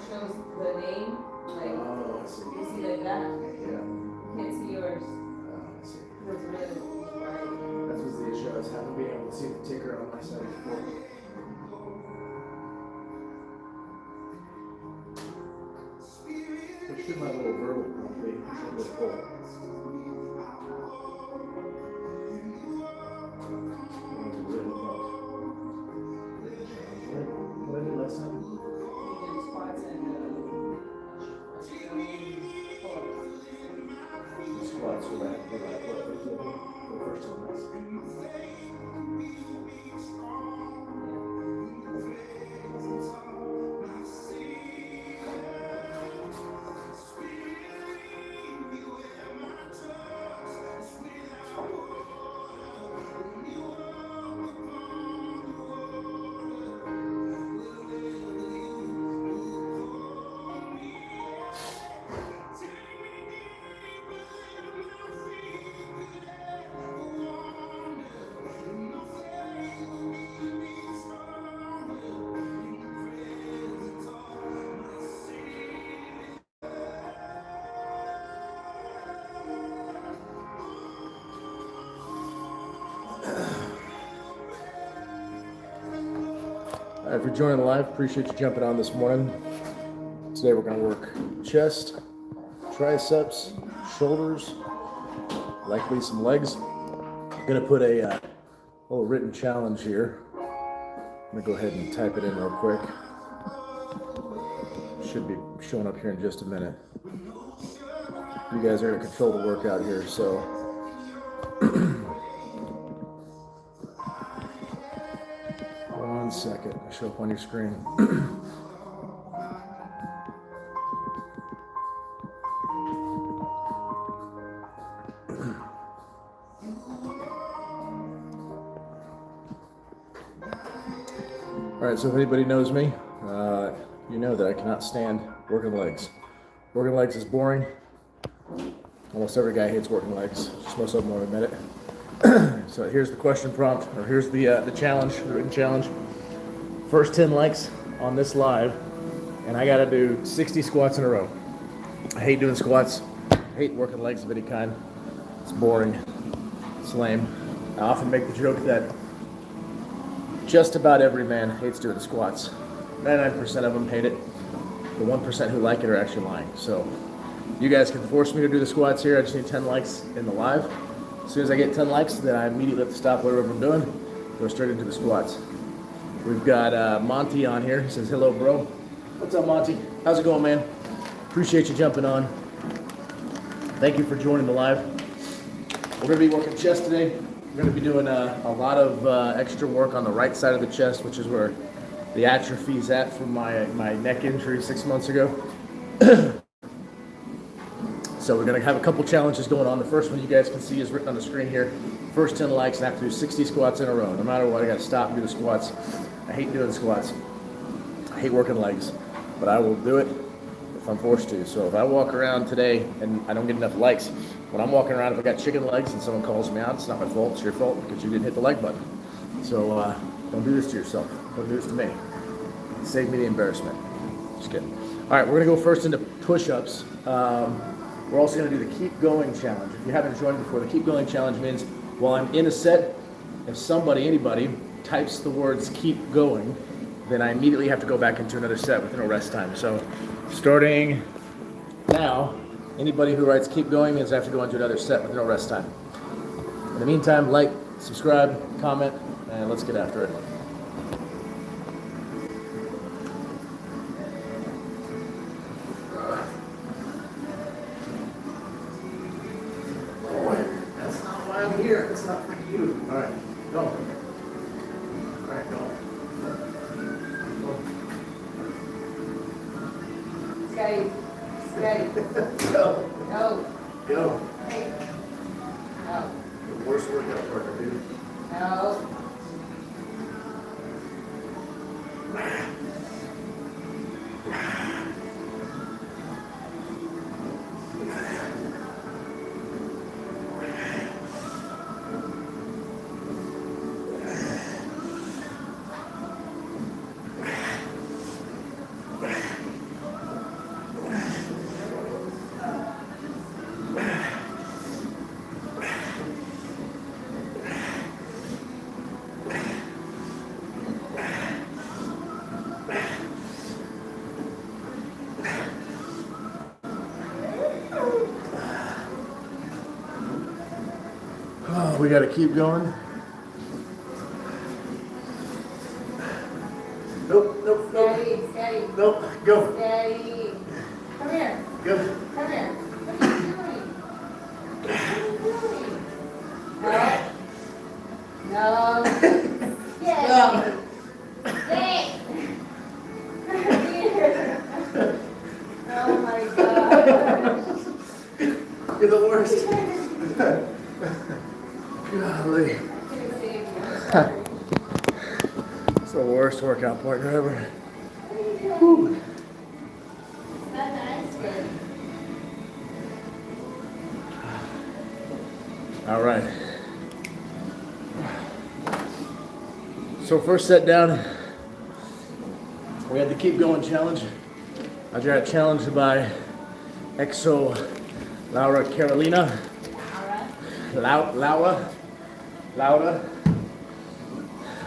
shows the name, like, oh, I see. you see like that? Yeah. Can't see yours. I see. It's red. That was the issue I was having, being able to see the ticker on my side before. Which should my little verbal prompt be? Should go full. What did I do last time? You do squats and pull-ups. Squats, so that go first on this. All right, if you're joining the live, appreciate you jumping on this morning. Today we're going to work chest, triceps, shoulders, likely some legs. I'm going to put a little written challenge here. I'm going to go ahead and type it in real quick. Should be showing up here in just a minute. You guys are going to control the workout here, so one second, show up on your screen. All right, so if anybody knows me, you know that I cannot stand working legs. Working legs is boring. Almost every guy hates working legs. Just most of them won't admit it. So here's the question prompt, or here's the challenge, the written challenge. First 10 likes on this live, and I gotta do 60 squats in a row. I hate doing squats. I hate working legs of any kind. It's boring. It's lame. I often make the joke that just about every man hates doing squats. 99% of them hate it. The 1% who like it are actually lying. So you guys can force me to do the squats here. I just need 10 likes in the live. As soon as I get 10 likes, then I immediately have to stop whatever I'm doing, go straight into the squats. We've got Monty on here. He says, hello, bro. What's up, Monty? How's it going, man? Appreciate you jumping on. Thank you for joining the live. We're going to be working chest today. We're going to be doing a lot of extra work on the right side of the chest, which is where the atrophy is at from my neck injury 6 months ago. So we're going to have a couple challenges going on. The first one you guys can see is written on the screen here. First 10 likes, and I have to do 60 squats in a row. No matter what, I got to stop and do the squats. I hate doing squats. I hate working legs, but I will do it if I'm forced to. So if I walk around today and I don't get enough likes, when I'm walking around, if I got chicken legs and someone calls me out, it's not my fault, it's your fault because you didn't hit the like button. So don't do this to yourself. Don't do this to me. Save me the embarrassment. Just kidding. All right, we're going to go first into push-ups. We're also going to do the keep going challenge. If you haven't joined before, the keep going challenge means while I'm in a set, if anybody types the words keep going, then I immediately have to go back into another set with no rest time. So starting now, anybody who writes keep going means I have to go into another set with no rest time. In the meantime, like, subscribe, comment, and let's get after it. I'm here. It's not for you. All right, go. All right, go. Steady. Steady. Go. Go. Go. No. The worst workout partner, dude. No. Oh, we gotta keep going. Nope, nope, nope. Steady, steady. Nope, go. Steady. Come here. Go. Come here. What are you doing? What are you doing? No. No. Steady. Steady. Oh my God. You're the worst. Golly. It's the worst workout partner ever. Whew. All right. So first set down, we had the keep going challenge. I got challenged by Exo Laura Carolina. Laura.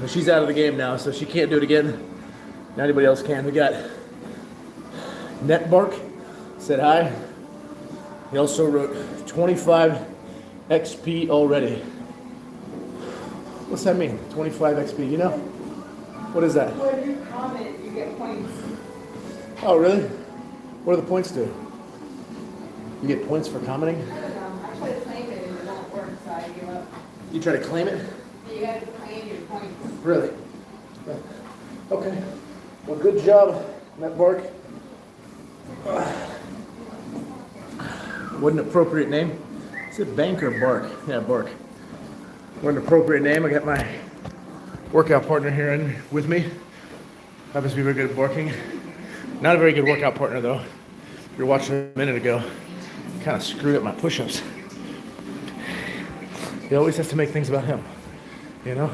But she's out of the game now, so she can't do it again. Not anybody else can. We got Netbark, said hi. He also wrote 25 XP already. What's that mean? 25 XP, you know? What is that? When you comment, you get points. Oh, really? What do the points do? You get points for commenting? I don't know. I try to claim it and it won't work, so I give up. You try to claim it? You gotta claim your points. Really? Okay. Well, good job, Netbark. What an appropriate name. Is it Bank or Bark? Yeah, Bark. What an appropriate name. I got my workout partner here with me. Happens to be very good at barking. Not a very good workout partner, though. If you're watching a minute ago, kind of screwed up my push-ups. He always has to make things about him, you know?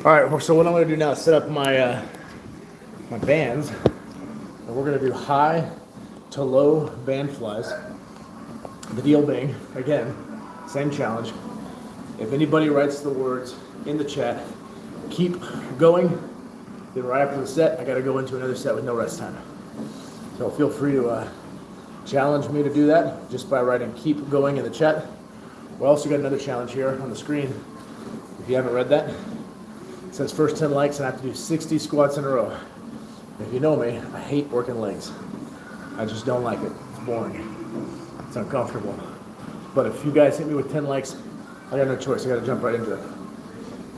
All right, so what I'm gonna do now is set up my my bands. And we're gonna do high to low band flies. The deal being, again, same challenge. If anybody writes the words in the chat, keep going, then right after the set, I gotta go into another set with no rest time. So feel free to challenge me to do that just by writing keep going in the chat. We also got another challenge here on the screen. If you haven't read that, it says first 10 likes and I have to do 60 squats in a row. If you know me, I hate working legs. I just don't like it. It's boring. It's uncomfortable. But if you guys hit me with 10 likes, I got no choice. I got to jump right into it.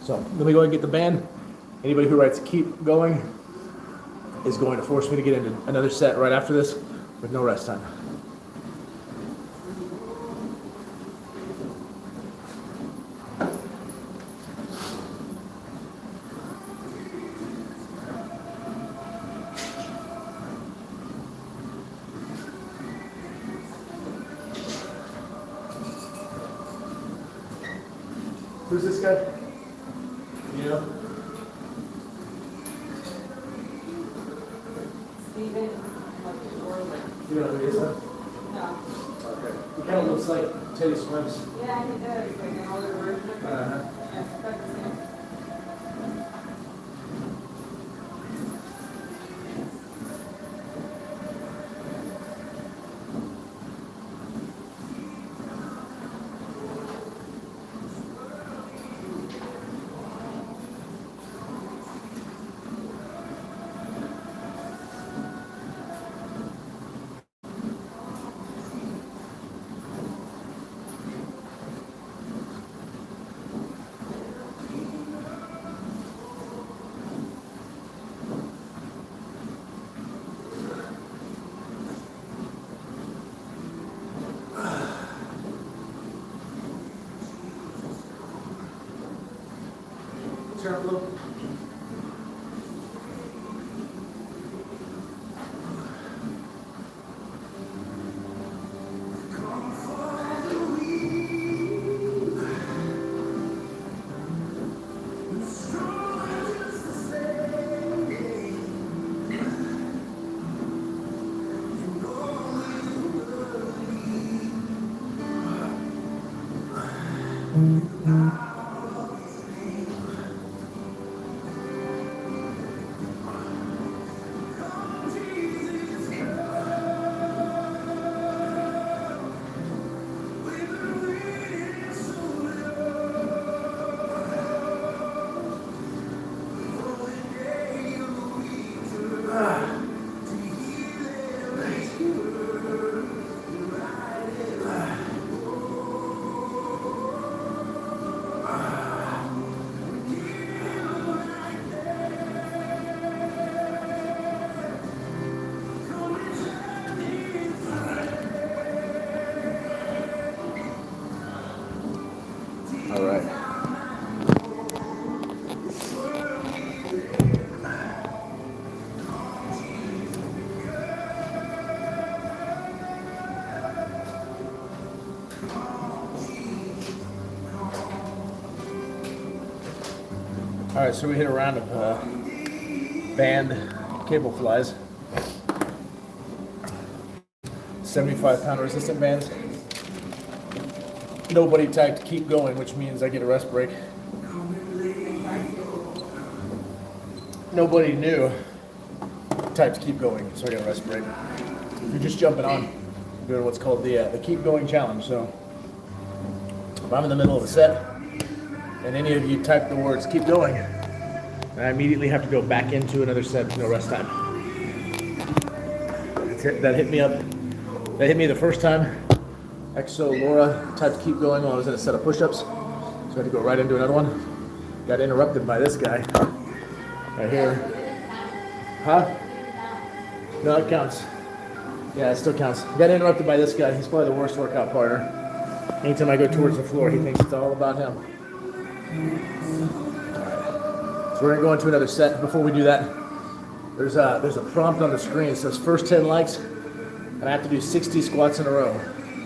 So let me go ahead and get the band. Anybody who writes keep going is going to force me to get into another set right after this with no rest time. Who's this guy? You know? Steven, like the Orlin. You know who he is, huh? No. Okay. He kind of looks like Teddy Swims. Yeah, he does. Like an older version of him. Uh-huh. Yeah, it's about the same. Turn up a little. All right, so we hit a round of band cable flies. 75-pound resistant bands. Nobody typed keep going, which means I get a rest break. Nobody new typed keep going, so I get a rest break. If you're just jumping on, I'm doing what's called the keep going challenge. So if I'm in the middle of a set and any of you type the words keep going, I immediately have to go back into another set with no rest time. That hit me up. That hit me the first time. Exo Laura typed keep going while I was in a set of push-ups. So I had to go right into another one. Got interrupted by this guy right here. Huh? No, it counts. Yeah, it still counts. Got interrupted by this guy. He's probably the worst workout partner. Anytime I go towards the floor, he thinks it's all about him. So we're gonna go into another set. Before we do that, there's a prompt on the screen. It says first 10 likes, and I have to do 60 squats in a row.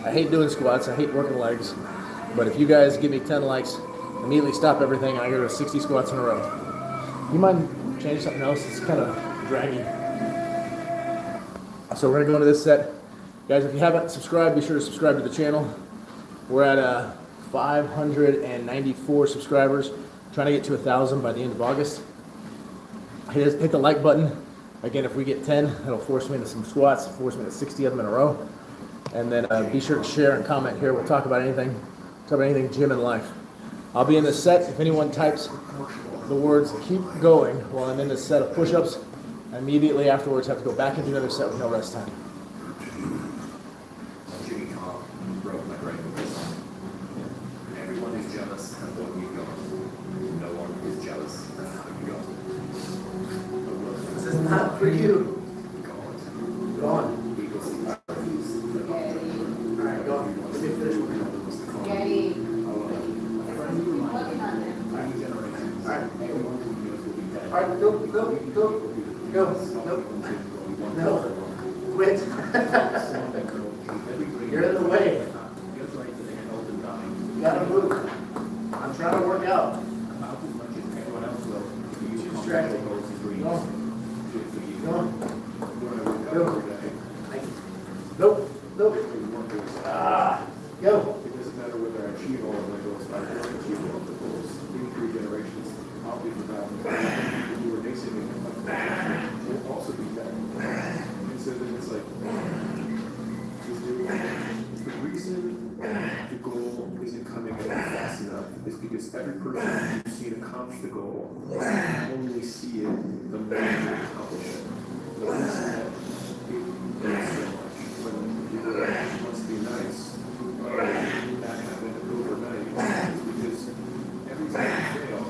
I hate doing squats. I hate working legs. But if you guys give me 10 likes, immediately stop everything, and I go to 60 squats in a row. You mind changing something else? It's kind of draggy. So we're gonna go into this set, guys. If you haven't subscribed, be sure to subscribe to the channel. We're at 594 subscribers. Trying to get to 1,000 by the end of August. Hit the like button. Again, if we get 10, it'll force me into some squats, force me to 60 of them in a row. And then be sure to share and comment here. We'll talk about anything gym and life. I'll be in this set. If anyone types the words keep going while I'm in this set of push-ups, I immediately afterwards have to go back into another set with no rest time. Everyone is jealous of what you've got. No one is jealous of what you've got. This is not for you. God. Go on. Gary. Alright, go on. Let me finish. Gary. Alright, go. No. Quit. You're in the way. You gotta move. I'm trying to work out. Too distracting. Go on. Go. Nope. Go. It doesn't matter whether I achieve all of my goals, I don't achieve all of the goals. In 3 generations, I'll be forgotten. You were mixing it will also be that. And so then it's like, the reason the goal isn't coming out fast enough is because every person you've seen accomplish the goal only see it the more you accomplish it. The reason that it means so much when people must be nice, that happened overnight is because every time you fail,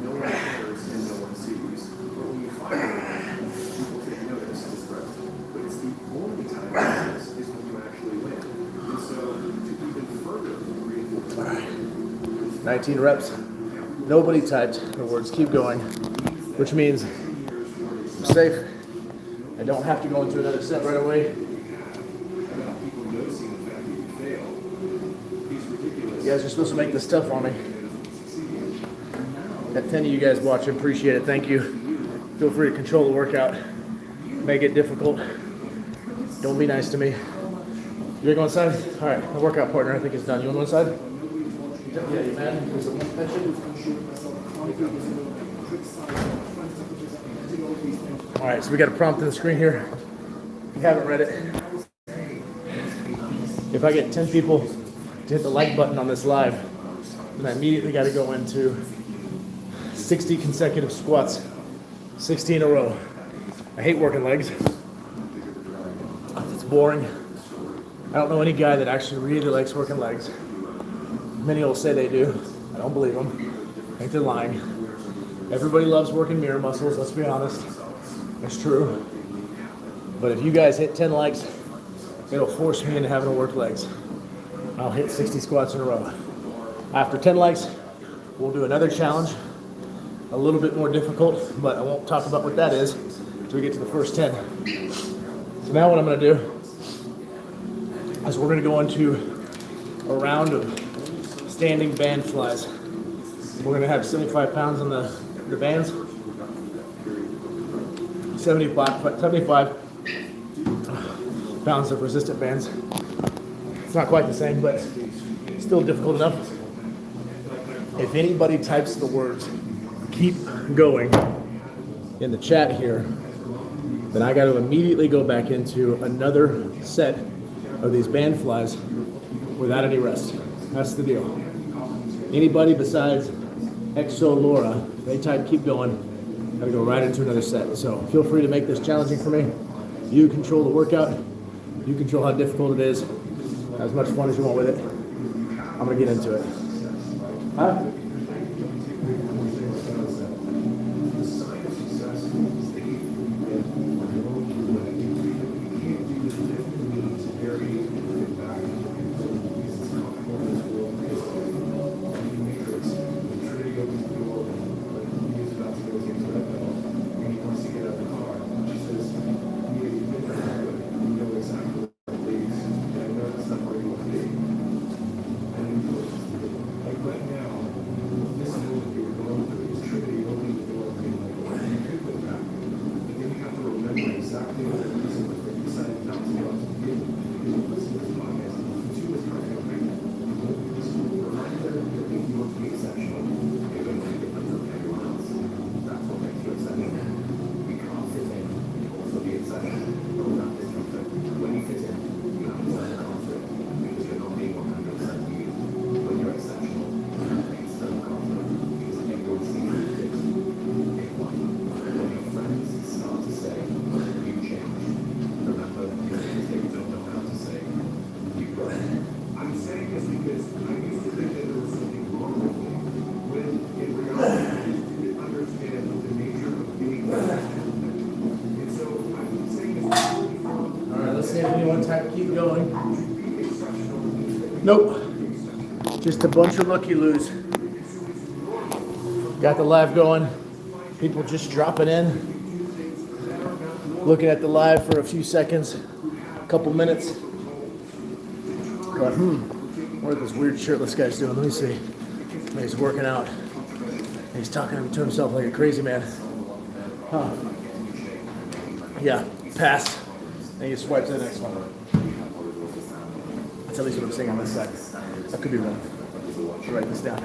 no one cares and no one sees. But when you finally win, people take notice and spread. But it's the only time it happens is when you actually win. And so to even further reinforce 19 reps. Nobody typed the words keep going, which means I'm safe. I don't have to go into another set right away. You guys are supposed to make this tough on me. Got 10 of you guys watching, appreciate it, thank you. Feel free to control the workout. Make it difficult. Don't be nice to me. You ready to go inside? All right, my workout partner I think is done. You want to go inside? Yeah, you man. There's a all right, so we got a prompt on the screen here. If you haven't read it, if I get 10 people to hit the like button on this live, then I immediately got to go into 60 consecutive squats, 60 in a row. I hate working legs. It's boring. I don't know any guy that actually really likes working legs. Many will say they do. I don't believe them. I think they're lying. Everybody loves working mirror muscles, let's be honest. It's true. But if you guys hit 10 likes, it'll force me into having to work legs. I'll hit 60 squats in a row. After 10 likes, we'll do another challenge. A little bit more difficult, but I won't talk about what that is until we get to the first 10. So now what I'm gonna do is we're gonna go into a round of standing band flies. We're gonna have 75 pounds on the the bands. 75 pounds of resistant bands. It's not quite the same, but still difficult enough. If anybody types the words "keep going" in the chat here, then I got to immediately go back into another set of these band flies without any rest. That's the deal. Anybody besides Exo Laura, they type "keep going," gotta go right into another set. So feel free to make this challenging for me. You control the workout. You control how difficult it is. Have as much fun as you want with it. I'm gonna get into it. Huh? Keep going. Nope. Just a bunch of looky-loos. Got the live going. People just dropping in. Looking at the live for a few seconds. A couple minutes. But, what are those weird shirtless guys doing? Let me see. He's working out. He's talking to himself like a crazy man. Huh. Yeah, pass. And you swipe to the next one. That's at least what I'm saying on this side. I could be wrong. I'll write this down.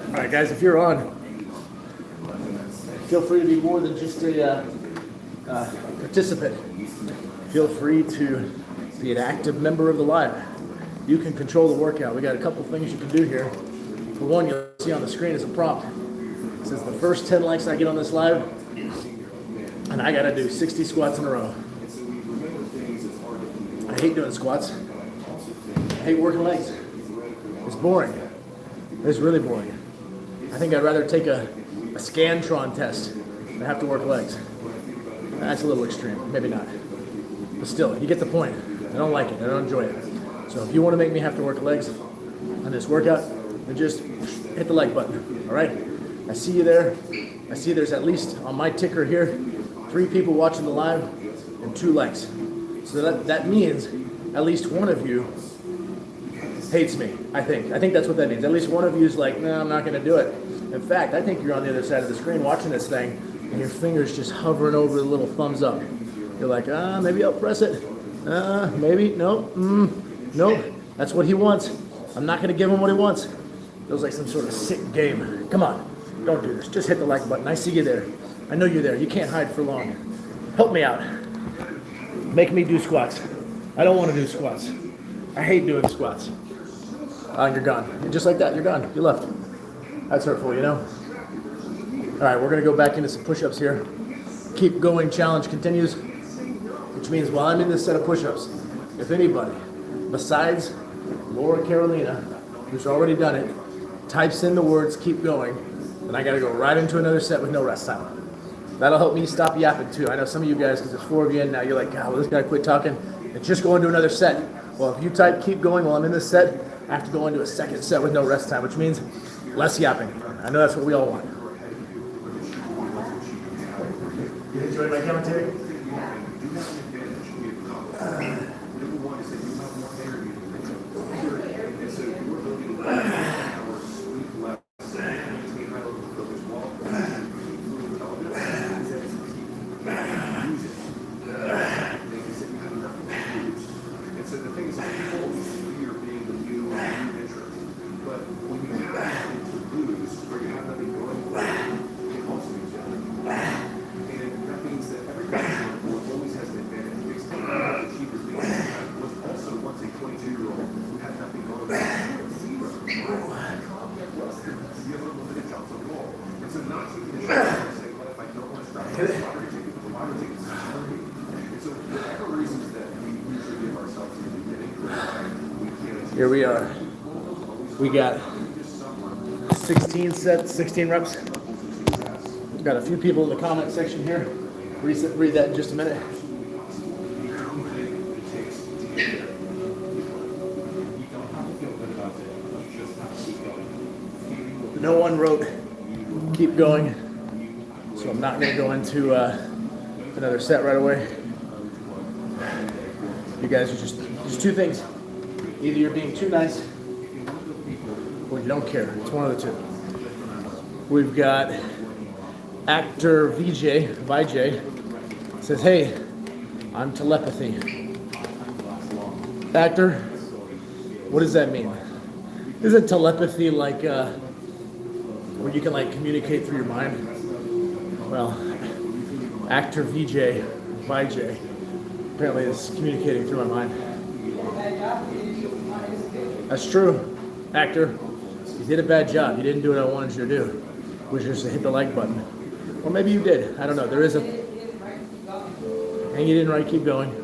All right, guys, if you're on, feel free to be more than just a participant. Feel free to be an active member of the live. You can control the workout. We got a couple things you can do here. For one, you'll see on the screen is a prompt. It says the first 10 likes I get on this live, and I gotta do 60 squats in a row. I hate doing squats. I hate working legs. It's boring. It's really boring. I think I'd rather take a Scantron test than have to work legs. That's a little extreme. Maybe not. But still, you get the point. I don't like it. I don't enjoy it. So if you want to make me have to work legs on this workout, then just hit the like button, all right? I see you there. I see there's at least, on my ticker here, 3 people watching the live and 2 likes. So that means at least one of you hates me, I think. I think that's what that means. At least one of you is like, no, I'm not going to do it. In fact, I think you're on the other side of the screen watching this thing, and your finger's just hovering over the little thumbs up. You're like, maybe I'll press it. Maybe, nope. Nope, that's what he wants. I'm not going to give him what he wants. Feels like some sort of sick game. Come on, don't do this. Just hit the like button. I see you there. I know you're there. You can't hide for long. Help me out. Make me do squats. I don't want to do squats. I hate doing squats. You're gone. And just like that, you're gone. You left. That's hurtful, you know? All right, we're going to go back into some push-ups here. Keep going challenge continues, which means while I'm in this set of push-ups, if anybody besides Laura Carolina, who's already done it, types in the words "keep going," then I gotta go right into another set with no rest time. That'll help me stop yapping too. I know some of you guys, because there's 4 of you in now, you're like, God, will this guy quit talking and just go into another set? Well, if you type "keep going" while I'm in this set, I have to go into a second set with no rest time, which means less yapping. I know that's what we all want. You enjoyed my commentary? Hit it. So whatever reasons that we usually give ourselves in the beginning, we can't. Here we are. We got 16 sets, 16 reps. Got a few people in the comment section here. Read that in just a minute. No one wrote keep going, so I'm not going to go into another set right away. You guys are just two things. Either you're being too nice or you don't care. It's one of the two. We've got actor VJ says, hey, I'm telepathy. Actor, what does that mean? Isn't telepathy like where you can like communicate through your mind? Well, actor VJ apparently is communicating through my mind. That's true, actor. You did a bad job. You didn't do what I wanted you to do, which is to hit the like button. Or maybe you did. I don't know. There is a... And you didn't right, keep going.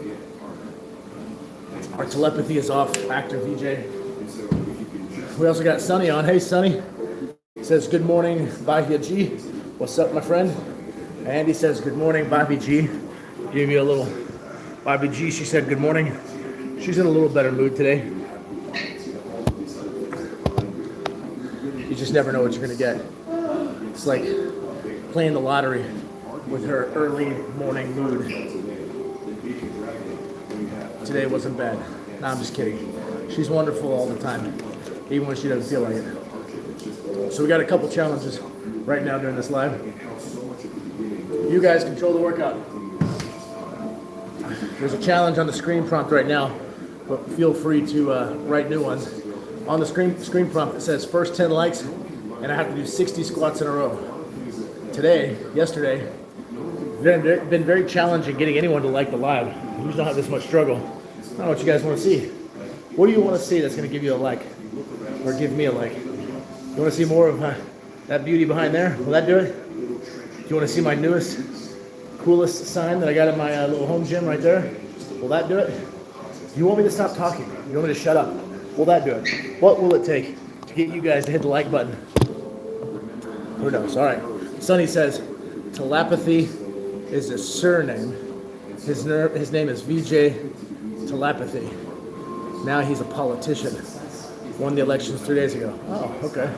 Our telepathy is off, actor VJ. We also got Sunny on. Hey, Sunny. He says, good morning, Bahia G. What's up, my friend? Andy says, good morning, Bobby G. Give you a little... Bobby G, she said, good morning. She's in a little better mood today. You just never know what you're going to get. It's like playing the lottery with her early morning mood. Today wasn't bad. No, I'm just kidding. She's wonderful all the time, even when she doesn't feel like it. So we got a couple challenges right now during this live. You guys control the workout. There's a challenge on the screen prompt right now, but feel free to write new ones. On the screen prompt, it says first 10 likes, and I have to do 60 squats in a row. Yesterday, been very challenging getting anyone to like the live. I usually don't have this much struggle. I don't know what you guys want to see. What do you want to see that's going to give you a like? Or give me a like? You want to see more of that beauty behind there? Will that do it? Do you want to see my newest, coolest sign that I got in my little home gym right there? Will that do it? Do you want me to stop talking? You want me to shut up? Will that do it? What will it take to get you guys to hit the like button? Who knows? All right. Sonny says, telepathy is a surname. His name is VJ Telepathy. Now he's a politician. Won the elections 3 days ago. Oh, okay.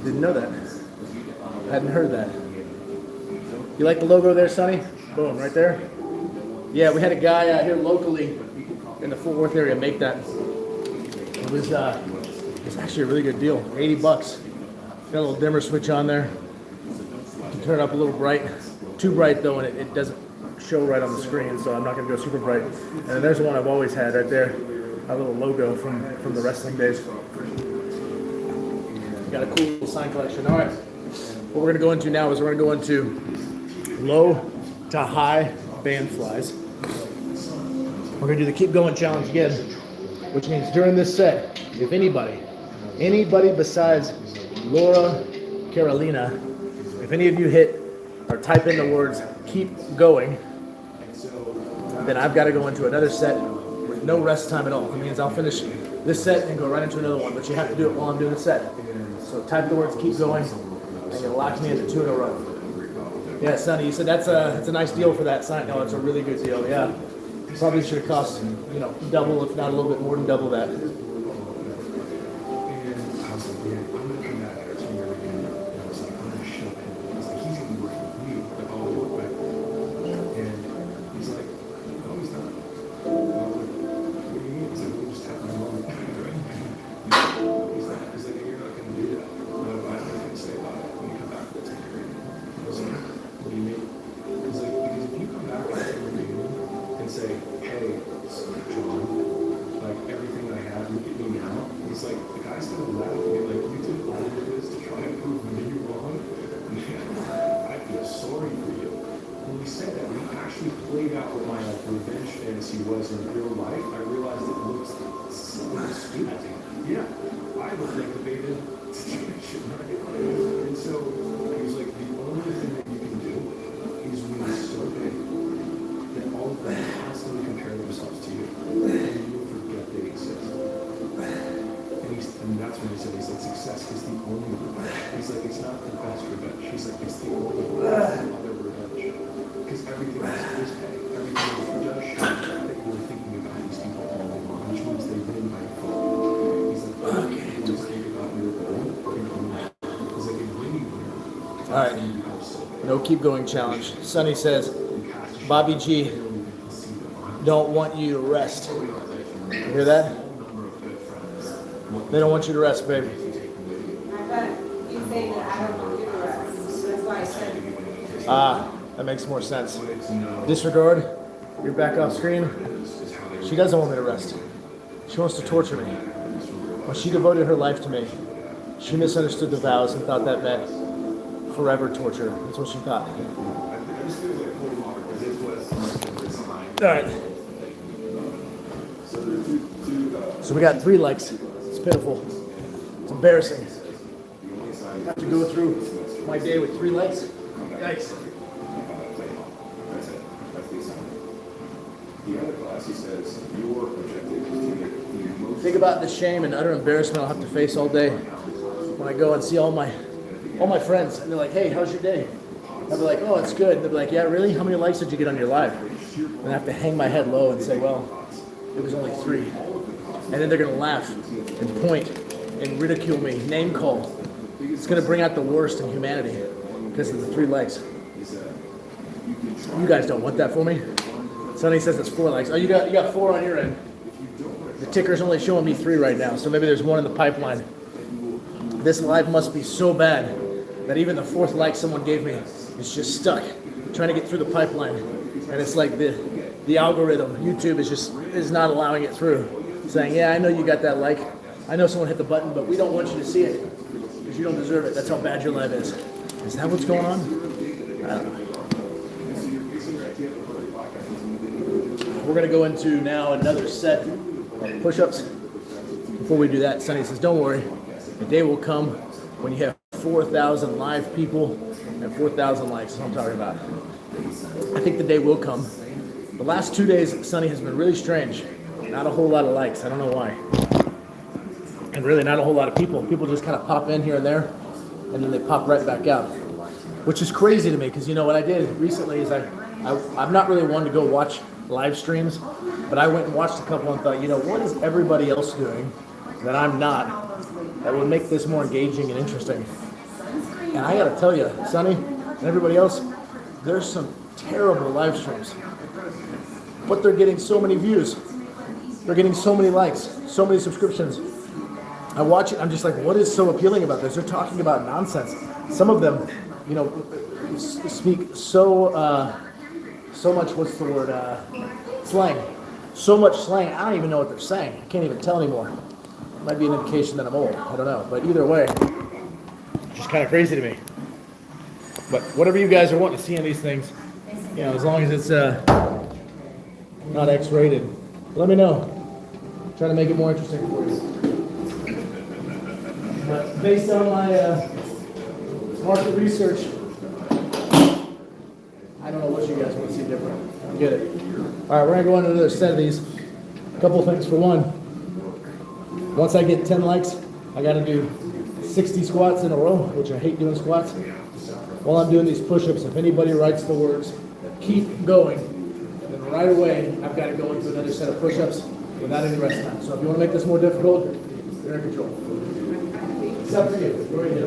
Didn't know that. Hadn't heard that. You like the logo there, Sonny? Boom, right there. Yeah, we had a guy out here locally in the Fort Worth area make that. It was actually a really good deal. 80 bucks. Got a little dimmer switch on there. You can turn it up a little bright. Too bright though, and it doesn't show right on the screen, so I'm not gonna go super bright. And then there's the one I've always had right there. A little logo from the wrestling days. Got a cool little sign collection. All right. What we're gonna go into now is we're gonna go into low to high band flies. We're gonna do the keep going challenge again, which means during this set, if anybody besides Laura Carolina, if any of you hit or type in the words keep going, then I've got to go into another set with no rest time at all. It means I'll finish this set and go right into another one, but you have to do it while I'm doing the set. So type the words keep going, and you'll lock me into 2 in a row. Yeah, Sonny, you said that's a nice deal for that sign. No, it's a really good deal, yeah. Probably should have cost, double, if not a little bit more than double that. Because everything else is pay. Everything else does show that you're thinking about these people all day long, which means they win by default. He's like, okay, just think about your goal. He's like, if winning there, All right. No keep going challenge. Sonny says, Bobby G, don't want you to rest. You hear that? They don't want you to rest, baby. I thought you saying that I don't want you to rest. That's why I said. Ah, that makes more sense. Disregard. You're back off screen. She doesn't want me to rest. She wants to torture me. When she devoted her life to me, she misunderstood the vows and thought that meant forever torture. That's what she thought. All right. So we got 3 likes. It's pitiful. It's embarrassing. I have to go through my day with 3 likes. Yikes. Think about the shame and utter embarrassment I'll have to face all day when I go and see all my friends, and they're like, "Hey, how's your day?" I'll be like, "Oh, it's good." And they'll be like, "Yeah, really? How many likes did you get on your live?" And I have to hang my head low and say, "Well, it was only 3." And then they're gonna laugh and point and ridicule me, name call. It's gonna bring out the worst in humanity because of the 3 likes. You guys don't want that for me. Sonny says it's 4 likes. Oh, you got 4 on your end. The ticker's only showing me 3 right now, so maybe there's 1 in the pipeline. This live must be so bad that even the 4th like someone gave me is just stuck, trying to get through the pipeline. And it's like the algorithm, YouTube is not allowing it through. Saying, yeah, I know you got that like. I know someone hit the button, but we don't want you to see it because you don't deserve it. That's how bad your live is. Is that what's going on? I don't know. We're going to go into now another set of push-ups. Before we do that, Sonny says, don't worry. The day will come when you have 4,000 live people and 4,000 likes. That's what I'm talking about. I think the day will come. The last 2 days, Sonny has been really strange. Not a whole lot of likes. I don't know why. And really not a whole lot of people. People just kind of pop in here and there, and then they pop right back out. Which is crazy to me, because you know what I did recently is I'm not really one to go watch live streams, but I went and watched a couple and thought, you know, what is everybody else doing that I'm not that would make this more engaging and interesting? And I gotta tell you, Sonny and everybody else, there's some terrible live streams, but they're getting so many views. They're getting so many likes, so many subscriptions. I watch it, I'm just like, what is so appealing about this? They're talking about nonsense. Some of them, you know, speak so much, what's the word, slang. So much slang, I don't even know what they're saying. I can't even tell anymore. It might be an indication that I'm old, I don't know. But either way, it's just kind of crazy to me. But whatever you guys are wanting to see in these things, you know, as long as it's not X-rated, let me know. Try to make it more interesting for you. But based on my market research, I don't know what you guys want to see different. I get it. All right, we're going to go into another set of these. A couple things for one. Once I get 10 likes, I got to do 60 squats in a row, which I hate doing squats. While I'm doing these push-ups, if anybody writes the words, keep going, then right away, I've got to go into another set of push-ups without any rest time. So if you want to make this more difficult, you're in control. It's up to you. Go ahead. You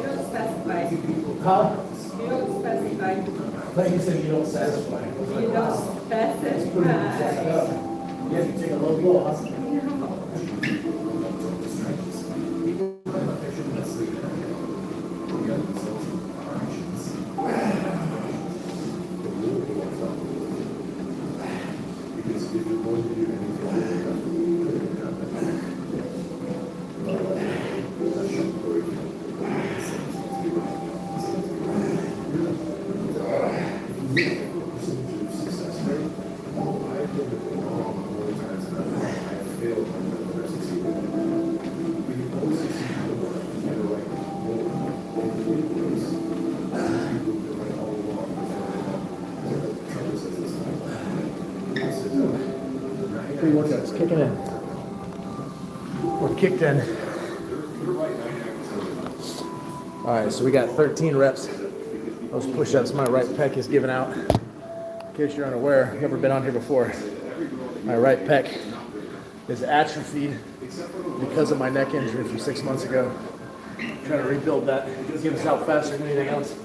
don't specify. Huh? You don't specify. Like you said, you don't satisfy. You don't specify. You have to take a low blow, huh? Pre-workout's kicking in. We're kicked in. All right, so we got 13 reps. Those push-ups, my right pec is giving out. In case you're unaware, never been on here before. My right pec is atrophied because of my neck injury from 6 months ago. I'm trying to rebuild that. It gives out faster than anything else.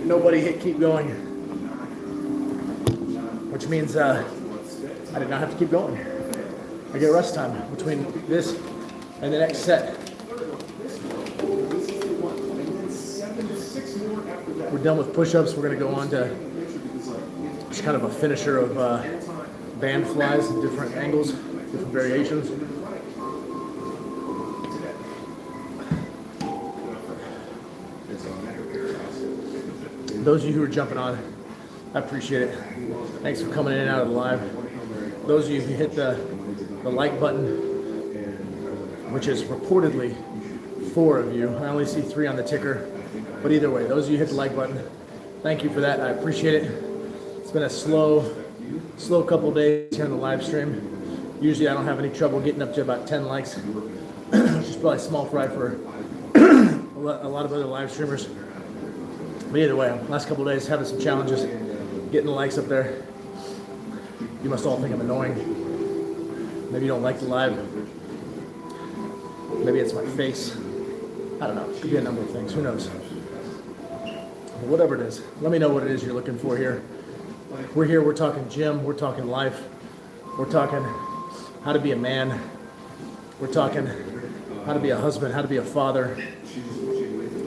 Nobody hit keep going, which means I did not have to keep going. I get rest time between this and the next set. We're done with push-ups. We're going to go on to just kind of a finisher of band flies in different angles, different variations. Those of you who are jumping on, I appreciate it. Thanks for coming in and out of the live. Those of you who hit the like button, which is reportedly 4 of you. I only see 3 on the ticker. But either way, those of you who hit the like button, thank you for that. I appreciate it. It's been a slow couple days here on the live stream. Usually I don't have any trouble getting up to about 10 likes, which is probably small fry for a lot of other live streamers. But either way, last couple of days having some challenges, getting the likes up there. You must all think I'm annoying. Maybe you don't like the live. Maybe it's my face. I don't know. Could be a number of things. Who knows? But whatever it is, let me know what it is you're looking for here. We're here. We're talking gym. We're talking life. We're talking how to be a man. We're talking how to be a husband, how to be a father,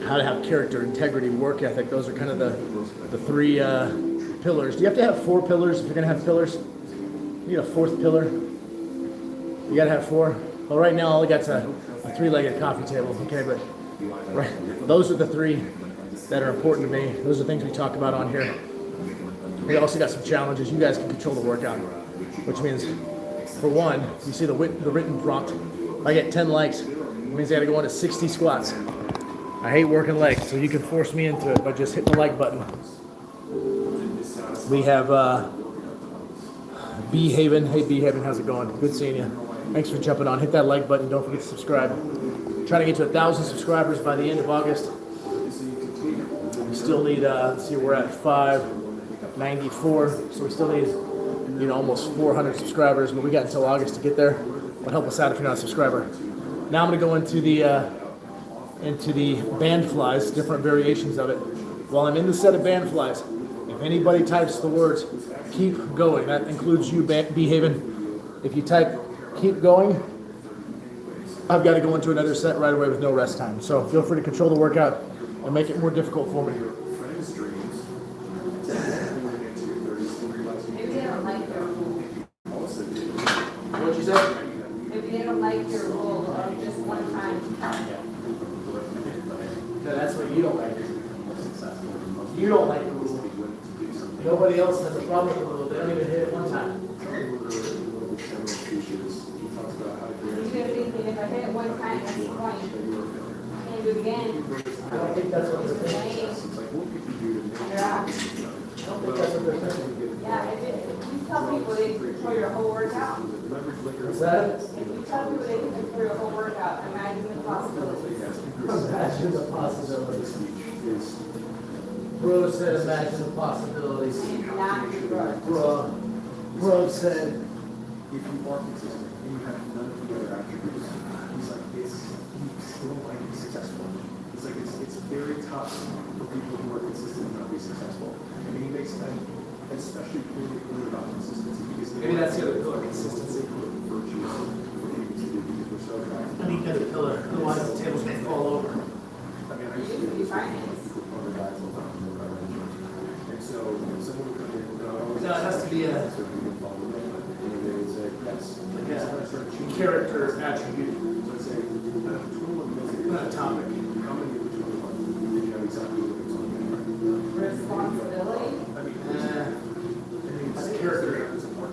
how to have character, integrity, work ethic. Those are kind of the 3 pillars. Do you have to have 4 pillars if you're going to have pillars? You need a 4th pillar. You got to have 4. Well, right now all I got's a 3-legged coffee table. Okay, but right, those are the 3 that are important to me. Those are things we talk about on here. We also got some challenges. You guys can control the workout, which means, for one, you see the written prompt. If I get 10 likes, it means I got to go on to 60 squats. I hate working legs, so you can force me into it by just hitting the like button. We have B Haven. Hey B Haven, how's it going? Good seeing you. Thanks for jumping on. Hit that like button. Don't forget to subscribe. Trying to get to 1,000 subscribers by the end of August. We still need, see, we're at 594, so we still need, almost 400 subscribers, but we got until August to get there. But help us out if you're not a subscriber. Now I'm going to go into the band flies, different variations of it. While I'm in the set of band flies, if anybody types the words "keep going," that includes you, B Haven. If you type "keep going," I've got to go into another set right away with no rest time. So feel free to control the workout and make it more difficult for me. Maybe they don't like your rule. What'd you say? Maybe they don't like your rule of just one time. No, that's what you don't like. You don't like the rule. Nobody else has a problem with the rule. They don't even hit it one time. You're thinking if I hit it one time, that's the point. And do it again. I don't think that's what they're thinking. You're out. I don't think that's what they're thinking. Yeah, if you tell people they can control your whole workout. What's that? If you tell people they can control your whole workout, imagine the possibilities. Imagine the possibilities. Bro said, imagine the possibilities. Not your Bro said, If you are consistent and you have none of the other attributes, he's like, you still might be successful. It's like, it's very tough for people who are consistent and not be successful. I mean, he makes that especially clear about consistency because maybe that's the other pillar, consistency. Virtues for people to do because we're so attracted. I need another pillar, otherwise the table's gonna fall over. I mean, I used to do this people on the guys all the time. And so, someone would come in and go, No, it has to be a character attribute. So I'd say, Not a topic. how many of the 21 did you have exactly what it's on there? responsibility, That's character.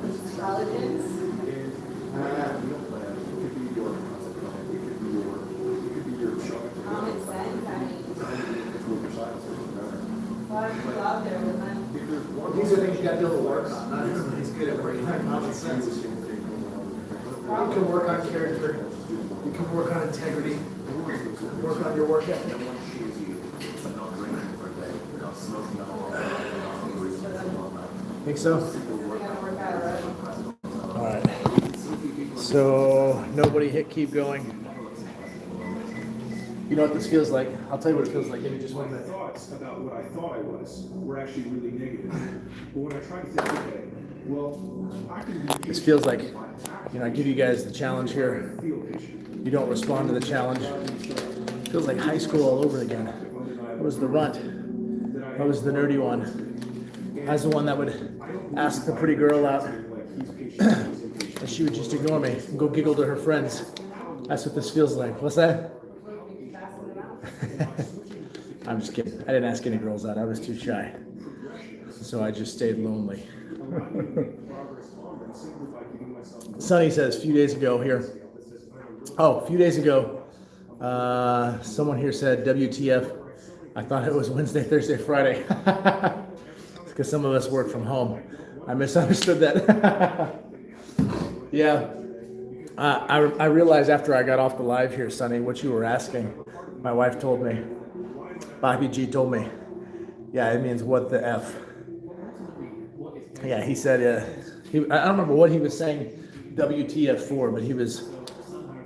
intelligence, Meal plan, it could be your concept plan, it could be your shopping. common sense. I mean, It's with your silence, it doesn't matter. a lot of people out there with them. If there's one. These are things you gotta be able to work on. Not everybody's good at working on common sense. You can work on character. You can work on integrity. Work on your work ethic. Think so? All right. So nobody hit keep going. You know what this feels like? I'll tell you what it feels like. Give me just 1 minute. Thoughts about what I thought I was were actually really negative. But when I tried to think, okay, well, I can do This feels like, you know, I give you guys the challenge here. You don't respond to the challenge. It feels like high school all over again. I was the runt. I was the nerdy one. I was the one that would ask the pretty girl out, and she would just ignore me and go giggle to her friends. That's what this feels like. What's that? I'm just kidding. I didn't ask any girls out. I was too shy. So I just stayed lonely. Sonny says, a few days ago here. Oh, a few days ago, someone here said, WTF. I thought it was Wednesday, Thursday, Friday. Because some of us work from home. I misunderstood that. Yeah. I realized after I got off the live here, Sonny, what you were asking. My wife told me. Bobby G told me. Yeah, it means what the F. Yeah, he said, I don't remember what he was saying WTF for, but he was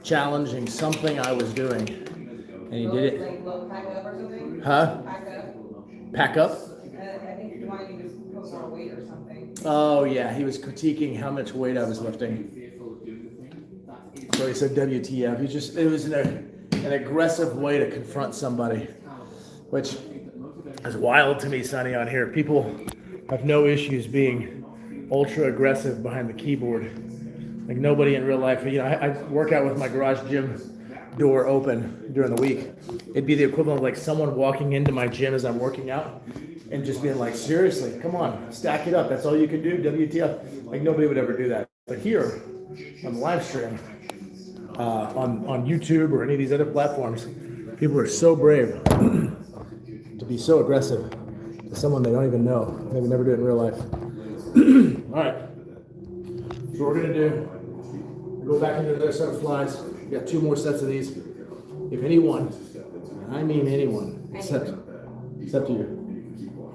challenging something I was doing. And he did it. Like, pack up or something? Huh? Pack up. Pack up? I think he wanted you to put more weight or something. Oh, yeah, he was critiquing how much weight I was lifting. So he said WTF. It was an aggressive way to confront somebody, which is wild to me, Sonny, on here. People have no issues being ultra aggressive behind the keyboard. Like nobody in real life. You know, I work out with my garage gym door open during the week. It'd be the equivalent of like someone walking into my gym as I'm working out and just being like, seriously, come on, stack it up. That's all you can do, WTF. Like nobody would ever do that. But here on the live stream, on YouTube or any of these other platforms, people are so brave to be so aggressive to someone they don't even know. They would never do it in real life. All right. So what we're gonna do, go back into another set of flies. We got 2 more sets of these. If anyone, and I mean anyone, except you,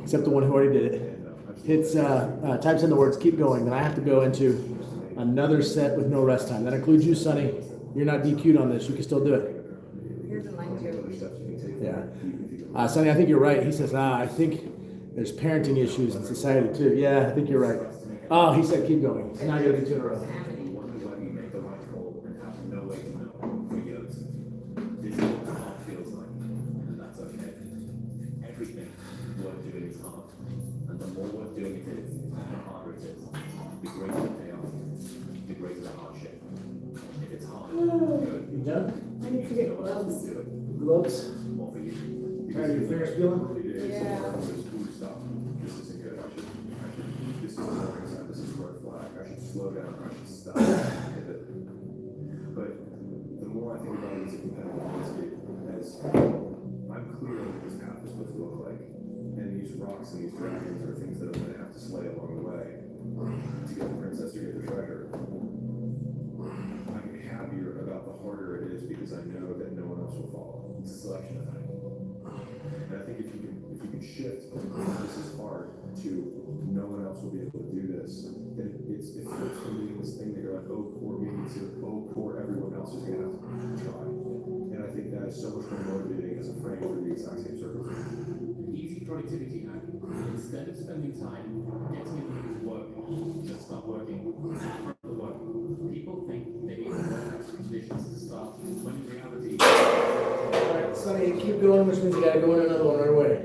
except the one who already did it, types in the words "keep going," then I have to go into another set with no rest time. That includes you, Sonny. You're not DQ'd on this. You can still do it. Here's in line 2. Yeah. Sonny, I think you're right. He says, I think there's parenting issues in society too. Yeah, I think you're right. Oh, he said keep going. And now I gotta do 2 in a row. You done? I need to get gloves. Gloves? Tired of your fingers peeling? Yeah. This isn't good. This is a warning sign. This is a red flag. I should slow down. I should stop. Pivot. But the more I think about it as a competitive landscape, as I'm clear on what this path is supposed to look like, and these rocks and these dragons are things that I'm going to have to slay along the way to get the princess to get the treasure. I'm happier about the harder it is because I know that no one else will follow. It's a selection effect. And I think if you can shift this is hard to no one else will be able to do this, then it flips from being this thing that you're like, oh, poor me, to oh, poor everyone else is going to have to try. And I think that is so much more motivating as a frame for the exact same circumstance. Easy productivity hack. Instead of spending time getting everything to work, just start working. Start the work. People think they need to work out conditions to start, when in reality. Alright, Sonny, keep going, which means you gotta go in another one right away.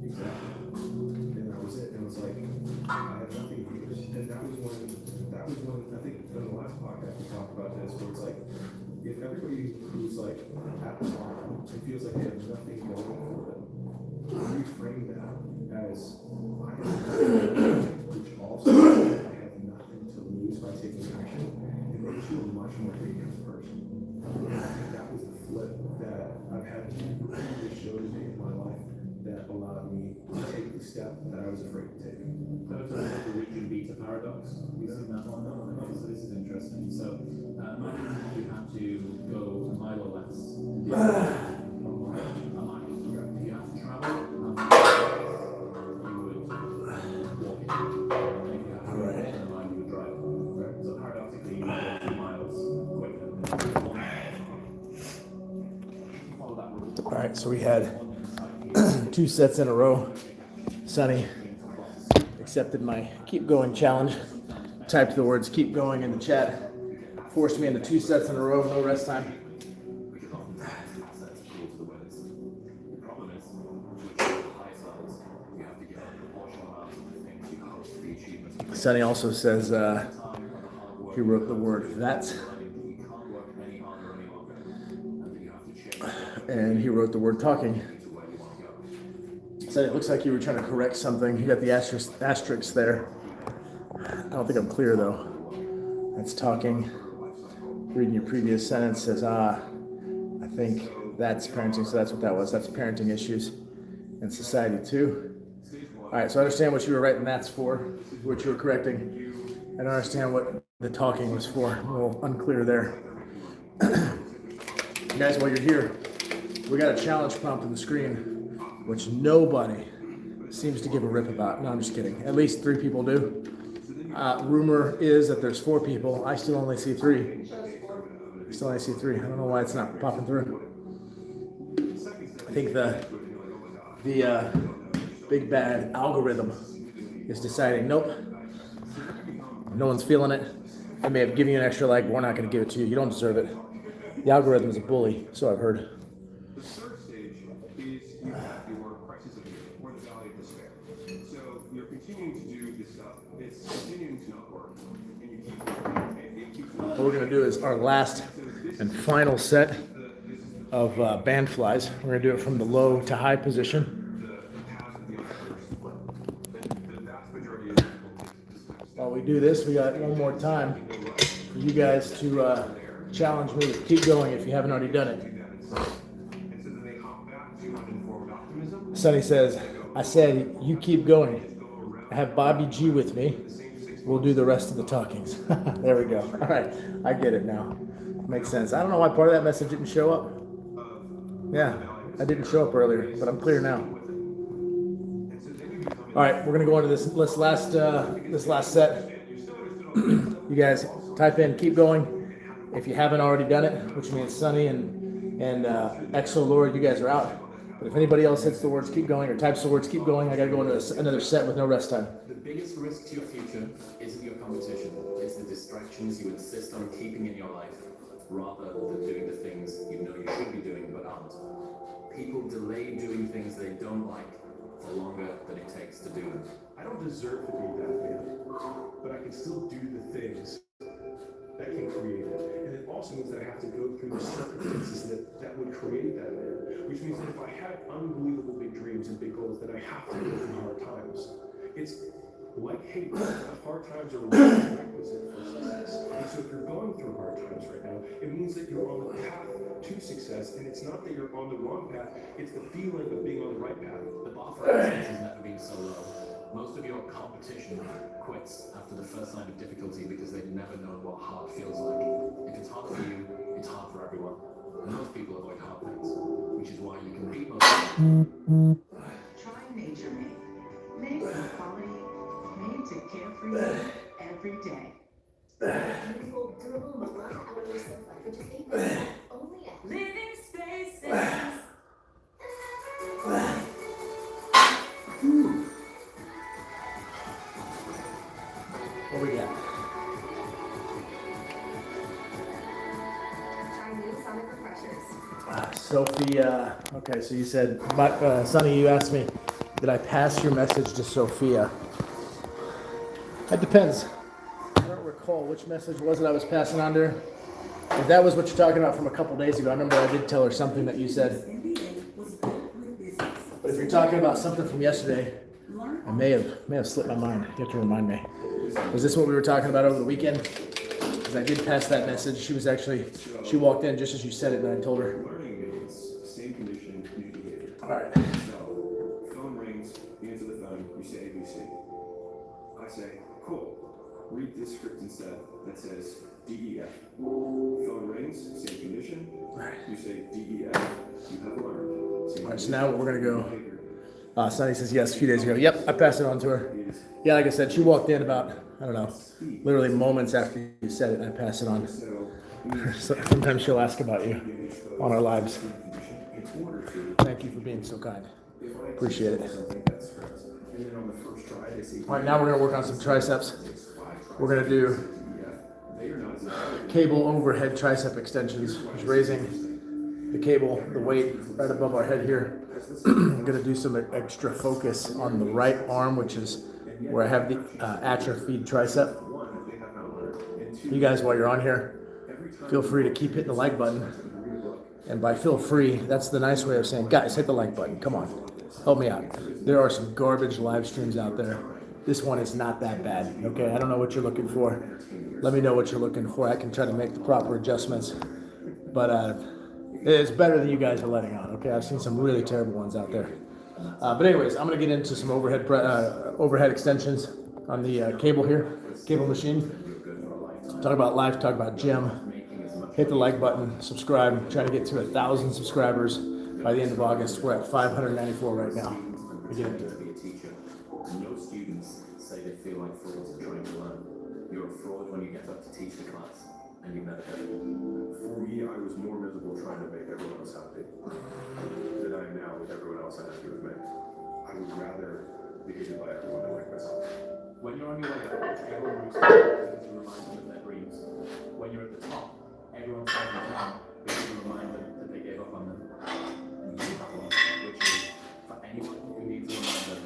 Exactly. And that was it. And it was like, I had nothing to do. And that was when, I think in the last podcast we talked about this, where it's like, if everybody who's like at the bottom, it feels like they have nothing going for them. Reframe that as I have nothing, which also I have nothing to lose by taking action. It makes you a much more dangerous person. And that was the flip that I've had to really show to me in my life. that allowed me to take the step that I was afraid to take. Those are the region beta paradox. We've seen that one. Okay, so this is interesting. So, imagine you had to go a mile or less. A mile. If you have to travel, you would walk it. And if you have to go in a mile, you would drive. Right? So paradoxically, you would go 2 miles quicker than 1 mile. Follow that rule. All right, so we had 2 sets in a row. Sonny accepted my keep going challenge, typed the words keep going in the chat, forced me into 2 sets in a row, no rest time. Sonny also says he wrote the word that, and he wrote the word talking. Said it looks like you were trying to correct something. You got the asterisk there. I don't think I'm clear though. That's talking. Reading your previous sentence says, I think that's parenting. So that's what that was. That's parenting issues in society too. All right, so I understand what you were writing that's for, what you were correcting. I don't understand what the talking was for. A little unclear there. Guys, while you're here, we got a challenge prompt on the screen, which nobody seems to give a rip about. No, I'm just kidding. At least 3 people do. Rumor is that there's 4 people. I still only see 3. Still only see 3. I don't know why it's not popping through. I think the big bad algorithm is deciding, nope, no one's feeling it. They may have given you an extra like, we're not going to give it to you. You don't deserve it. The algorithm is a bully, so I've heard. The third stage is you have your crisis of fear or the valley of despair. So you're continuing to do this stuff. It's continuing to not work. And you keep working. And it keeps What we're going to do is our last and final set of band flies. We're going to do it from the low to high position. While we do this, we got one more time for you guys to challenge me to keep going if you haven't already done it. Sonny says, I said, you keep going. I have Bobby G with me. We'll do the rest of the talkings. There we go. All right, I get it now. Makes sense. I don't know why part of that message didn't show up. Yeah, I didn't show up earlier, but I'm clear now. All right, we're gonna go into this last set. You guys type in keep going if you haven't already done it, which means Sonny and Exo Lord, you guys are out. But if anybody else hits the words keep going or types the words keep going, I gotta go into another set with no rest time. The biggest risk to your future isn't your competition. It's the distractions you insist on keeping in your life rather than doing the things you know you should be doing but aren't. People delay doing things they don't like for longer than it takes to do them. I don't deserve to be that man, but I can still do the things that can create it. And it also means that I have to go through the circumstances that would create that man. Which means that if I have unbelievable big dreams and big goals, then I have to go through hard times. It's like hate. Hard times are a requisite for success. And so if you're going through hard times right now, it means that you're on the path to success, and it's not that you're on the wrong path, it's the feeling of being on the right path. The bar for excellence has never been so low. Most of your competition quits after the first sign of difficulty because they've never known what hard feels like. If it's hard for you, it's hard for everyone. Most people avoid hard things, which is why you can beat most people. Try Nature Made. Made from quality, made to care for you every day. Beautiful, durable, Milan outerwear sofa for just $8 only at Living Spaces. What we got? Try new Sonic Refreshers. Sophia. Okay, so you said, Sonny, you asked me, did I pass your message to Sophia? That depends. I don't recall which message was it I was passing on to her. If that was what you're talking about from a couple days ago, I remember I did tell her something that you said. But if you're talking about something from yesterday, I may have slipped my mind. You have to remind me. Was this what we were talking about over the weekend? Because I did pass that message. She walked in just as you said it, and I told her. Learning means same condition, new behavior. All right. So instead that says DEF. Phone rings, same condition. You say DEF, you have learned. Same All right, so condition, now we're gonna go. behavior. Sunny says yes a few days ago. Yep, I passed it on to her. Yeah, like I said, she walked in about, I don't know, literally moments after you said it, and I passed it on. So sometimes she'll ask about you on our lives. Thank you for being so kind. Appreciate it. All right, now we're gonna work on some triceps. We're gonna do cable overhead tricep extensions, just raising the cable, the weight right above our head here. I'm gonna do some extra focus on the right arm, which is where I have the atrophied tricep. You guys, while you're on here, feel free to keep hitting the like button. And by feel free, that's the nice way of saying, guys, hit the like button. Come on, help me out. There are some garbage live streams out there. This one is not that bad, okay? I don't know what you're looking for. Let me know what you're looking for. I can try to make the proper adjustments. But it's better than you guys are letting on, okay? I've seen some really terrible ones out there. But anyways, I'm gonna get into some overhead extensions on the cable here, cable machine. Talk about life, talk about gym. Hit the like button, subscribe. Trying to get to 1,000 subscribers by the end of August. We're at 594 right now. We get into it. No students say they feel like frauds trying to learn. You're a fraud when you get up to teach the class, and you've never done it. For me, I was more miserable trying to make everyone else happy than I am now with everyone else unhappy with me. I would rather be hated by everyone than like myself. When you're on your way up, everyone roots for you because you remind them of their dreams. When you're at the top, everyone ties them down because you remind them that they gave up on them. And you have one, which is for anyone who needs a reminder,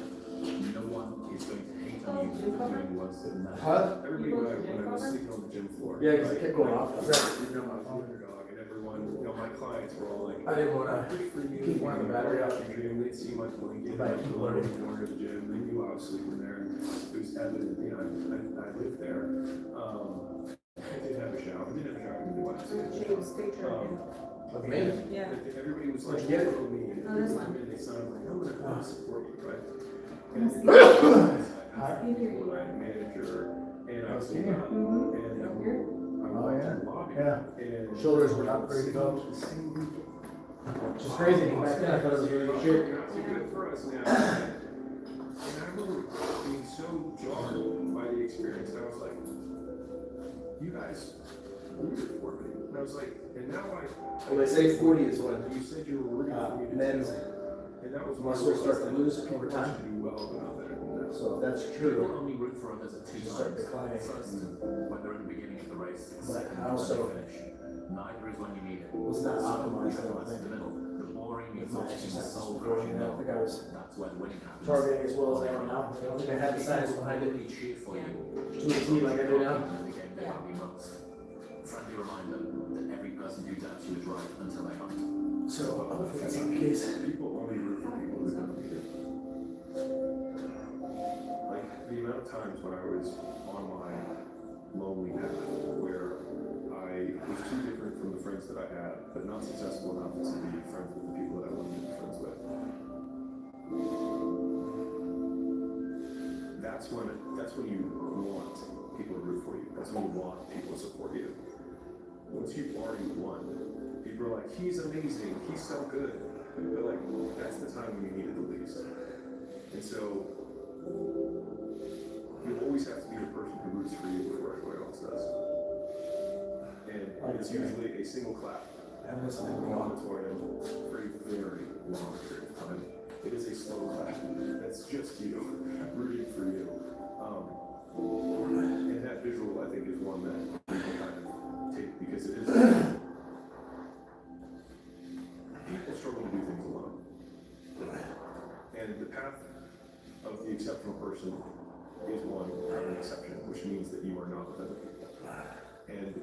no one is going to hate on you for doing worse than that. Everybody, when I was sleeping on the gym floor, Yeah, because it kept going off. you know, my underdog, and everyone, you know, my clients were all like, I didn't want to keep one of the battery out. They'd see my blanket, Right, in the corner of the gym, they knew I was sleeping there, and it was evident, you know, I lived there. I didn't have a shower, I didn't have a shower, I didn't want to see it. Of me? Yeah. Everybody was like, Where'd you get it? "Follow me," and Oh, this one. they sounded like, I'm gonna support you, right? Hi. My manager, and I was, and I Oh, walked yeah. in the lobby, Yeah. and Shoulders were not very developed. Which is crazy. Back then I thought it was really good shape. Not too good for us now. And I remember being so jarred by the experience, and I was like, you guys rooted for me. And I was like, and now Well, they say 40 is when you said you were rooting for me to men's do, and that was muscles start to lose over people time. should do well, but not better than that. So if that's People true, only root for others at two Start times. declining. First, when they're in the beginning of the race. Second, how when so? they finish. Neither is when you need it. was not optimized, I don't That's think. the middle. The boring, My exhausting, exercise soul before, crushing I don't middle. think I was That's when winning happens. targeting as well as I am now. I don't think I had the science behind it They cheer for you. to a T like I do now. In the game they love you most. Friendly reminder that every person who doubts you is right until they aren't. So I don't think that's not the case. People only root for people who don't need it. Like the amount of times when I was on my lonely path where I was too different from the friends that I had, but not successful enough to be friends with the people that I wanted to be friends with. That's when you want people to root for you. That's when you want people to support you. Once you've already won, people are like, he's amazing, he's so good. But like, that's the time when you need it the least. And so, you always have to be the person who roots for you before everyone else does. And it's usually a single clap. I'm listening. In the auditorium for a very long period of time. It is a slow clap. That's just you rooting for you. And that visual, I think, is one that people kind of take because it is. People struggle to do things alone. And the path of the exceptional person is one of an exception, which means that you are not with other people. And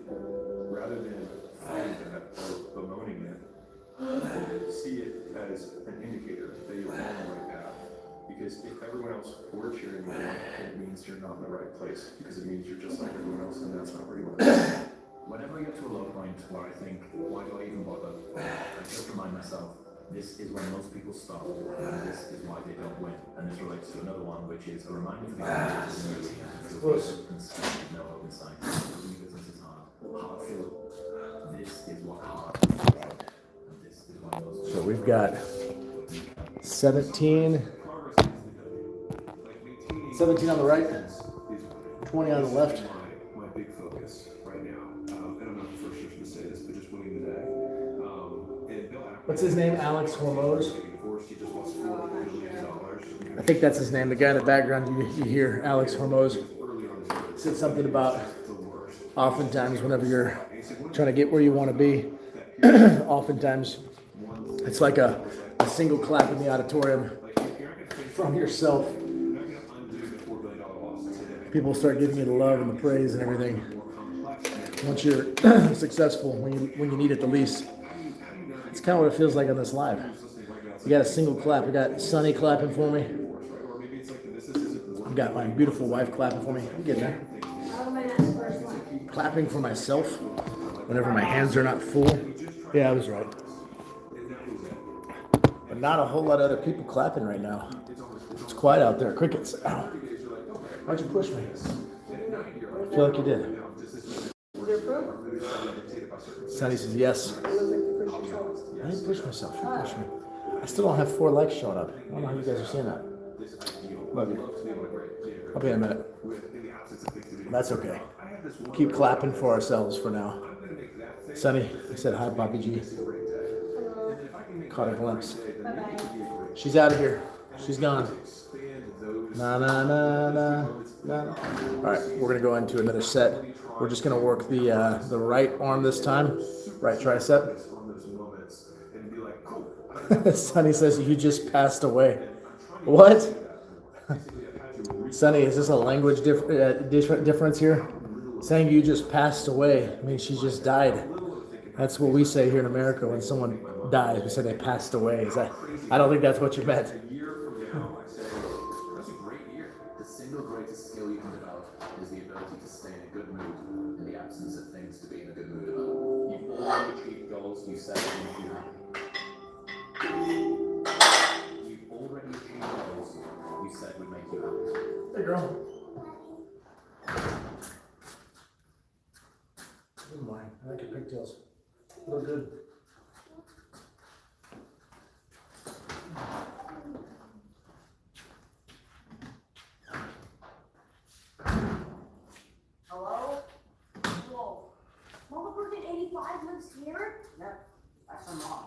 rather than fighting that or bemoaning it, see it as an indicator that you're on the right path. Because if everyone else were cheering you on, it means you're not in the right place. Because it means you're just like everyone else, and that's not where you want to be. Whenever I get to a low point where I think, why do I even bother? I just remind myself, This is when most people stop, and this is why they don't win. And this relates to another one, which is a reminder for the audience no hope in sight. Doing business is hard. Hard feel. This is what hard feels like. And this is why most So we've got 17 on the right, 20 on the left. My big focus right now, and I'm not the first person to say this, but just winning the day. And Bill What's his name? Alex Hormoz. he just lost $4 billion. I think that's his name. The guy in the background, you hear Alex Hormoz said something about oftentimes whenever you're trying to get where you want to be, oftentimes it's like a single clap in the auditorium from yourself. People start giving you the love and the praise and everything. Once you're successful, when you need it the least. It's kind of what it feels like on this live. We got a single clap. We got Sonny clapping for me. I've got my beautiful wife clapping for me. I'm getting there. Clapping for myself whenever my hands are not full. Yeah, I was right. But not a whole lot of other people clapping right now. It's quiet out there. Crickets. Ow. Why'd you push me? I feel like you did. Sonny says yes. I didn't push myself. You pushed me. I still don't have 4 likes showing up. I don't know how you guys are seeing that. Love you. I'll be in a minute. That's okay. Keep clapping for ourselves for now. Sonny, I said hi, Bobby G. Caught a glimpse. She's out of here. She's gone. Na na na na na. All right, we're gonna go into another set. We're just gonna work the right arm this time, right tricep. Sonny says you just passed away. What? Sonny, is this a language difference here? Saying you just passed away. I mean, she just died. That's what we say here in America when someone dies. We say they passed away. I don't think that's what you meant. That's a great year. The single greatest skill you can develop is the ability to stay in a good mood in the absence of things to be in a good mood about. You've already achieved goals you set to make you happy. You've already achieved goals you said would make you happy. Hey, girl. Good morning. I like your pigtails. Look good. Hello? Whoa. Mama Bird at 85 lives here? Yep, that's her mom.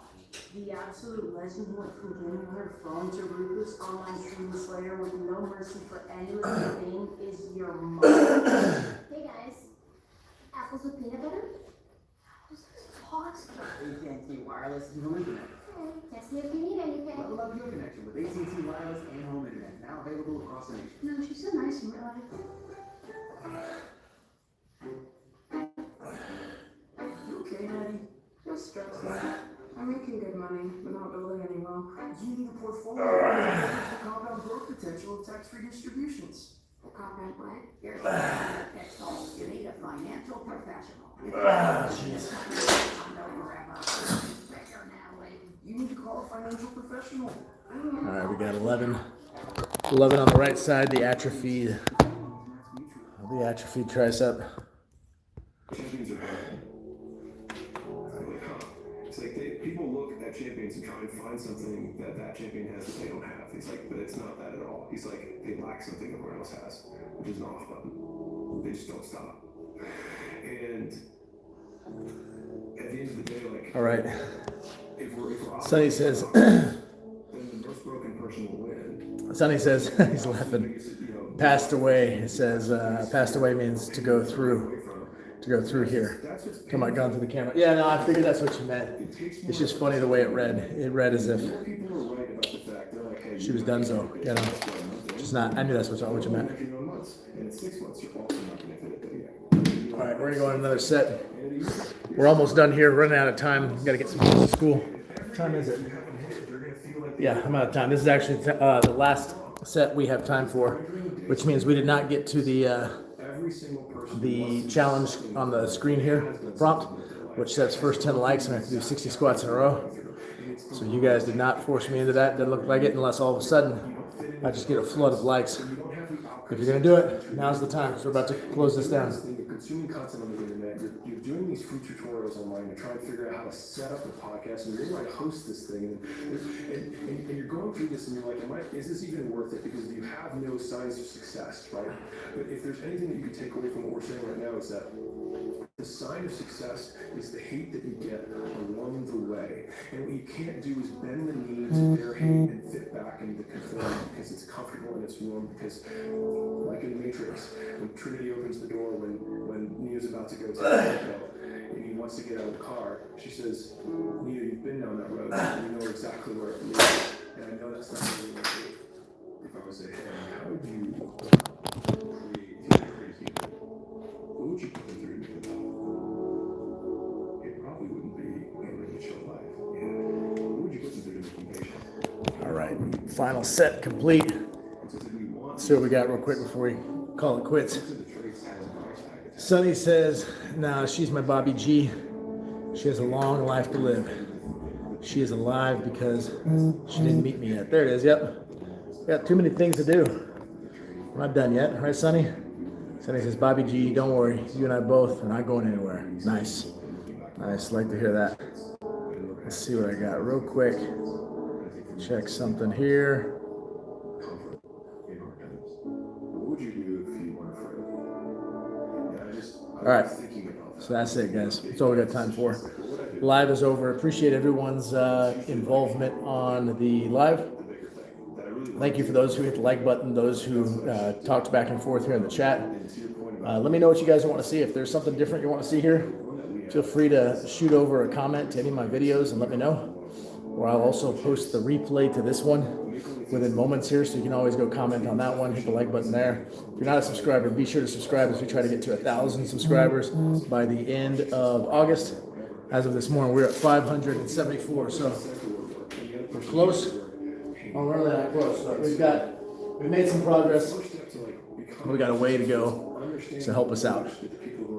The absolute legend went from getting her phone to ruthless online stream slayer with no mercy for any living thing is your mom. Hey guys. Apples with peanut butter? This is possible. AT&T Wireless and Home Internet. Text me if you need anything. Level up your connection with AT&T Wireless and Home Internet, now available across the nation. No, she's so nice in real life. You okay, Hattie? Just stressed out. I'm making good money, but not building any wealth. You need a portfolio to compound growth potential of tax-free distributions. The compound what? Here's the next goal. You need a financial professional. You need to call a financial professional. All right, we got 11 on the right side, the atrophied tricep. Champions are bad. It's like people look at champions and try and find something that champion has that they don't have. He's like, but it's not that at all. He's like, they lack something everyone else has, which is an off button. They just don't stop. And at the end of the day, like, All right. if we're Sonny says, then the most broken person will win. Sonny says, he's laughing. Passed away. It says, passed away means to go through here. Come on, gone through the camera. Yeah, no, I figured that's what you meant. It's just funny the way it read. It read as if she was donezo, you know. Just not, I knew that's what you meant. All right, we're gonna go on another set. We're almost done here, running out of time. Gotta get some kids to school. What time is it? Yeah, I'm out of time. This is actually the last set we have time for, which means we did not get to the challenge on the screen here, the prompt, which says first 10 likes and I have to do 60 squats in a row. So you guys did not force me into that. Didn't look like it unless all of a sudden I just get a flood of likes. If you're gonna do it, now's the time because we're about to close this down. You're consuming content on the internet. You're doing these free tutorials online. You're trying to figure out how to set up a podcast, and you're going to host this thing. And you're going through this, and you're like, is this even worth it? Because you have no signs of success, right? But if there's anything that you can take away from what we're saying right now, is that the sign of success is the hate that you get along the way. And what you can't do is bend the knee to their hate and fit back into conformity because it's comfortable and it's warm. Because, like in the Matrix, when Trinity opens the door, when Neo's about to go to the hotel, and he wants to get out of the car, she says, Neo, you've been down that road, and you know exactly where it leads. And I know that's not really what I do. If I was a hey, how would you create people? What would you put them through to make them help? It probably wouldn't be living a chill life. Yeah. What would you put them through to make them patient? All right, final set complete. Let's see what we got real quick before we call it quits. Sunny says, nah, she's my Bobby G. She has a long life to live. She is alive because she didn't meet me yet. There it is, yep. Got too many things to do. I'm not done yet, right, Sunny? Sunny says, Bobby G, don't worry. You and I both are not going anywhere. Nice. Nice, like to hear that. Let's see what I got real quick. Check something here. All right, so that's it, guys. That's all we got time for. Live is over. Appreciate everyone's involvement on the live. Thank you for those who hit the like button, those who talked back and forth here in the chat. Let me know what you guys want to see. If there's something different you want to see here, feel free to shoot over a comment to any of my videos and let me know. Or I'll also post the replay to this one within moments here, so you can always go comment on that one, hit the like button there. If you're not a subscriber, be sure to subscribe as we try to get to 1,000 subscribers by the end of August. As of this morning, we're at 574, so we're close. Oh, we're really not close. So we've made some progress. We got a way to go, so help us out.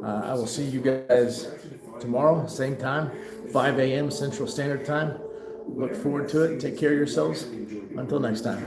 I will see you guys tomorrow, same time, 5 a.m. Central Standard Time. Look forward to it. Take care of yourselves. Until next time.